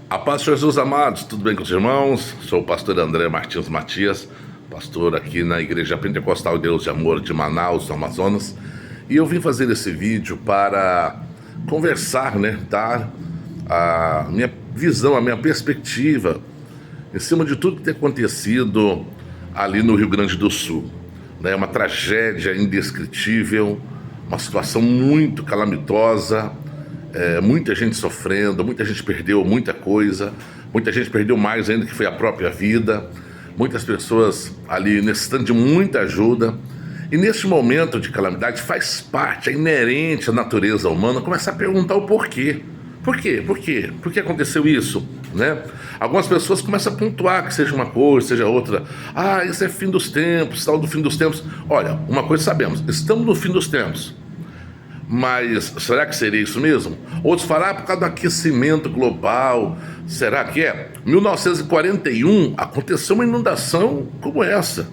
A paz de Jesus, amados, tudo bem com os irmãos? Sou o pastor André Martins Matias, pastor aqui na Igreja Pentecostal Deus de Amor de Manaus, no Amazonas. E eu vim fazer esse vídeo para conversar, dar a minha visão, a minha perspectiva em cima de tudo que tem acontecido ali no Rio Grande do Sul. É uma tragédia indescritível, uma situação muito calamitosa. Muita gente sofrendo, muita gente perdeu muita coisa, muita gente perdeu mais ainda que foi a própria vida, muitas pessoas ali necessitando de muita ajuda. E nesse momento de calamidade faz parte, é inerente à natureza humana começar a perguntar o porquê. Por quê? Por quê? Por que aconteceu isso? Algumas pessoas começam a pontuar que seja uma coisa, seja outra. Isso é fim dos tempos, tal do fim dos tempos. Olha, uma coisa sabemos, estamos no fim dos tempos. Mas será que seria isso mesmo? Outros falam, por causa do aquecimento global. Será que é? Em 1941 aconteceu uma inundação como essa.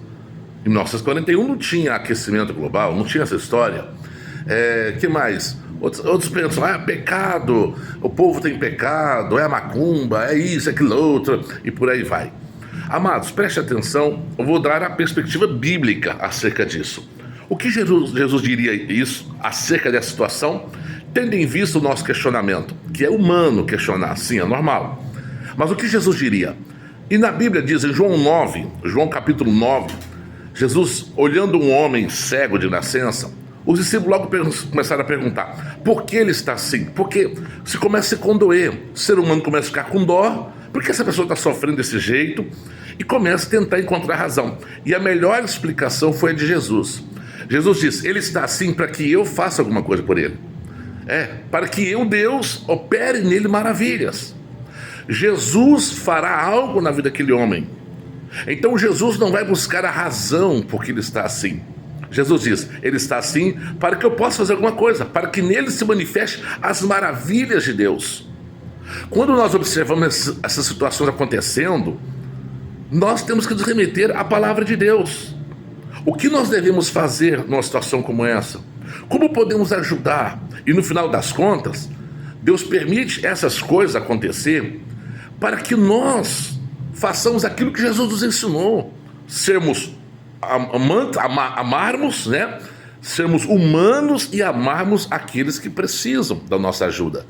Em 1941 não tinha aquecimento global, não tinha essa história. Que mais? Outros pensam, pecado, o povo tem pecado, é a macumba, é isso, é aquilo outro, e por aí vai. Amados, preste atenção, eu vou dar a perspectiva bíblica acerca disso. O que Jesus diria isso acerca dessa situação, tendo em vista o nosso questionamento, que é humano questionar, sim, é normal. Mas o que Jesus diria? E na Bíblia diz, em João capítulo 9, Jesus, olhando um homem cego de nascença, os discípulos logo começaram a perguntar, por que ele está assim? Porque se começa a se condoer, o ser humano começa a ficar com dó, por que essa pessoa está sofrendo desse jeito? E começa a tentar encontrar razão. E a melhor explicação foi a de Jesus. Jesus disse, ele está assim para que eu faça alguma coisa por ele. Para que eu, Deus, opere nele maravilhas. Jesus fará algo na vida daquele homem. Então Jesus não vai buscar a razão por que ele está assim. Jesus diz, ele está assim para que eu possa fazer alguma coisa, para que nele se manifeste as maravilhas de Deus. Quando nós observamos essas situações acontecendo, nós temos que nos remeter à palavra de Deus. O que nós devemos fazer numa situação como essa? Como podemos ajudar? E no final das contas, Deus permite essas coisas acontecer para que nós façamos aquilo que Jesus nos ensinou. Sermos amarmos, sermos humanos e amarmos aqueles que precisam da nossa ajuda,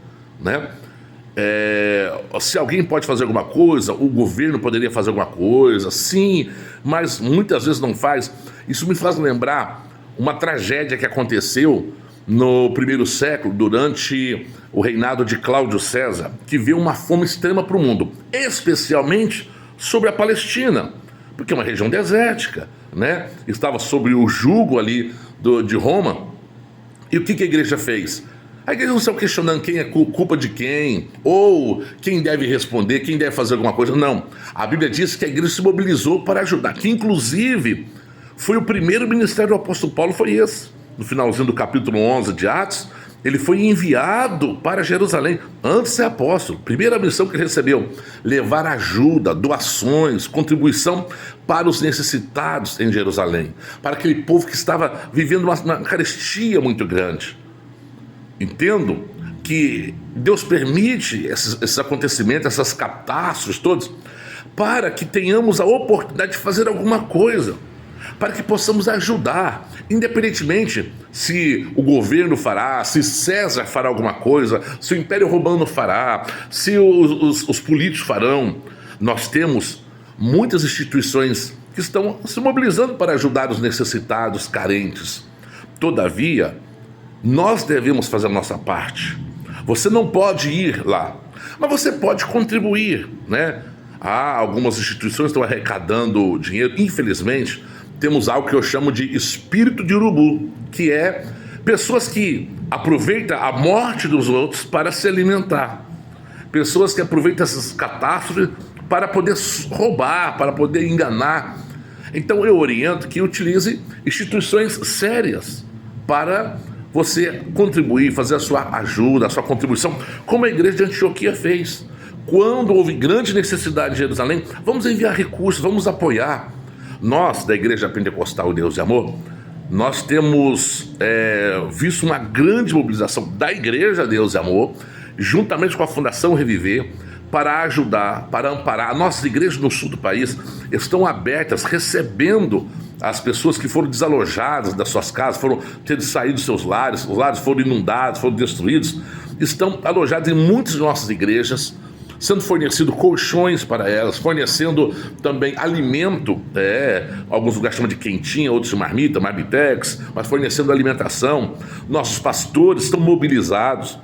Se alguém pode fazer alguma coisa, o governo poderia fazer alguma coisa, sim, mas muitas vezes não faz. Isso me faz lembrar uma tragédia que aconteceu no primeiro século, durante o reinado de Cláudio César, que veio uma fome extrema para o mundo, especialmente sobre a Palestina, porque é uma região desértica, estava sob o jugo ali de Roma. E o que a igreja fez? A igreja não saiu questionando quem é culpa de quem, ou quem deve responder, quem deve fazer alguma coisa, não. A Bíblia diz que a igreja se mobilizou para ajudar, que inclusive foi o primeiro ministério do apóstolo Paulo, foi esse. No finalzinho do capítulo 11 de Atos, ele foi enviado para Jerusalém, antes de ser apóstolo. Primeira missão que ele recebeu, levar ajuda, doações, contribuição para os necessitados em Jerusalém, para aquele povo que estava vivendo uma carestia muito grande. Entendo que Deus permite esses acontecimentos, essas catástrofes todas, para que tenhamos a oportunidade de fazer alguma coisa, para que possamos ajudar, independentemente se o governo fará, se César fará alguma coisa, se o Império Romano fará, se os políticos farão. Nós temos muitas instituições que estão se mobilizando para ajudar os necessitados, carentes. Todavia, nós devemos fazer a nossa parte. Você não pode ir lá, mas você pode contribuir, Algumas instituições estão arrecadando dinheiro. Infelizmente, temos algo que eu chamo de espírito de urubu, que é pessoas que aproveitam a morte dos outros para se alimentar. Pessoas que aproveitam essas catástrofes para poder roubar, para poder enganar. Então eu oriento que utilize instituições sérias para você contribuir, fazer a sua ajuda, a sua contribuição, como a igreja de Antioquia fez. Quando houve grande necessidade em Jerusalém, vamos enviar recursos, vamos apoiar. Nós, da Igreja Pentecostal Deus de Amor, nós temos visto uma grande mobilização da Igreja Deus de Amor, juntamente com a Fundação Reviver, para ajudar, para amparar. Nossas igrejas no sul do país estão abertas, recebendo as pessoas que foram desalojadas das suas casas, foram ter saído dos seus lares, os lares foram inundados, foram destruídos, estão alojados em muitas de nossas igrejas, sendo fornecido colchões para elas, fornecendo também alimento, alguns lugares chamam de quentinha, outros de marmita, marmitex, mas fornecendo alimentação. Nossos pastores estão mobilizados,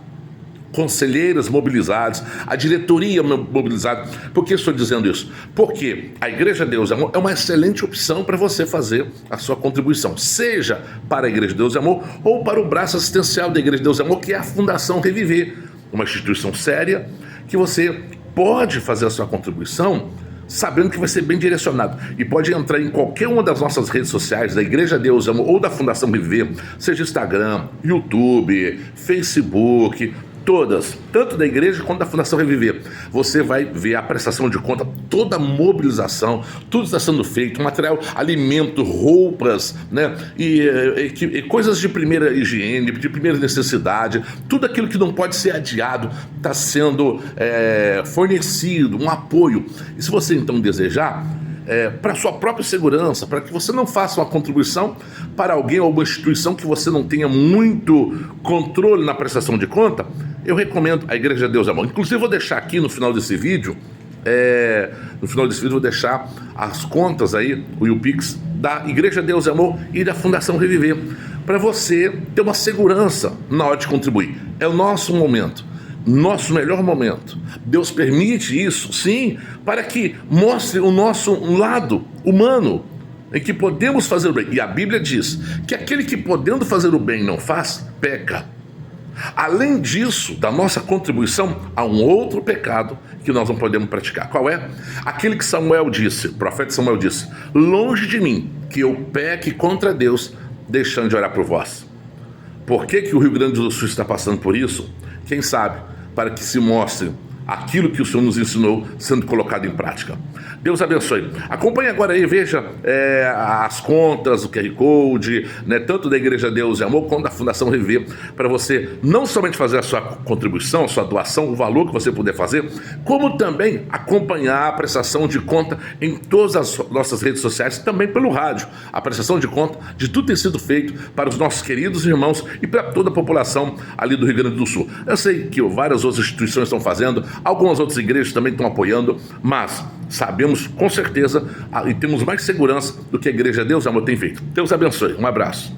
conselheiras mobilizadas, a diretoria mobilizada. Por que estou dizendo isso? Porque a Igreja Deus e Amor é uma excelente opção para você fazer a sua contribuição, seja para a Igreja Deus e Amor ou para o braço assistencial da Igreja Deus e Amor, que é a Fundação Reviver, uma instituição séria que você pode fazer a sua contribuição sabendo que vai ser bem direcionado, e pode entrar em qualquer uma das nossas redes sociais, da Igreja Deus e Amor ou da Fundação Reviver, seja Instagram, YouTube, Facebook, todas, tanto da igreja quanto da Fundação Reviver. Você vai ver a prestação de conta, toda a mobilização, tudo está sendo feito, material, alimento, roupas, né? E coisas de primeira higiene, de primeira necessidade, tudo aquilo que não pode ser adiado está sendo fornecido, um apoio. E se você então desejar, para sua própria segurança, para que você não faça uma contribuição para alguém ou alguma instituição que você não tenha muito controle na prestação de conta, eu recomendo a Igreja Deus e Amor. Inclusive vou deixar aqui no final desse vídeo, vou deixar as contas aí, o YouPix da Igreja Deus e Amor e da Fundação Reviver, para você ter uma segurança na hora de contribuir. É o nosso momento, nosso melhor momento. Deus permite isso, sim, para que mostre o nosso lado humano, em que podemos fazer o bem. E a Bíblia diz que aquele que podendo fazer o bem não faz, peca. Além disso, da nossa contribuição, há um outro pecado que nós não podemos praticar. Qual é? Aquele que Samuel disse, o profeta Samuel disse: longe de mim que eu peque contra Deus, deixando de orar por vós. Por que o Rio Grande do Sul está passando por isso? Quem sabe, para que se mostre aquilo que o Senhor nos ensinou sendo colocado em prática. Deus abençoe. Acompanhe agora aí, veja as contas, o QR Code, né, tanto da Igreja Deus e Amor quanto da Fundação Reviver, para você não somente fazer a sua contribuição, a sua doação, o valor que você puder fazer, como também acompanhar a prestação de conta em todas as nossas redes sociais, também pelo rádio. A prestação de conta de tudo tem sido feito para os nossos queridos irmãos e para toda a população ali do Rio Grande do Sul. Eu sei que várias outras instituições estão fazendo, algumas outras igrejas também estão apoiando, mas sabemos com certeza e temos mais segurança do que a Igreja Deus e Amor tem feito. Deus abençoe. Um abraço.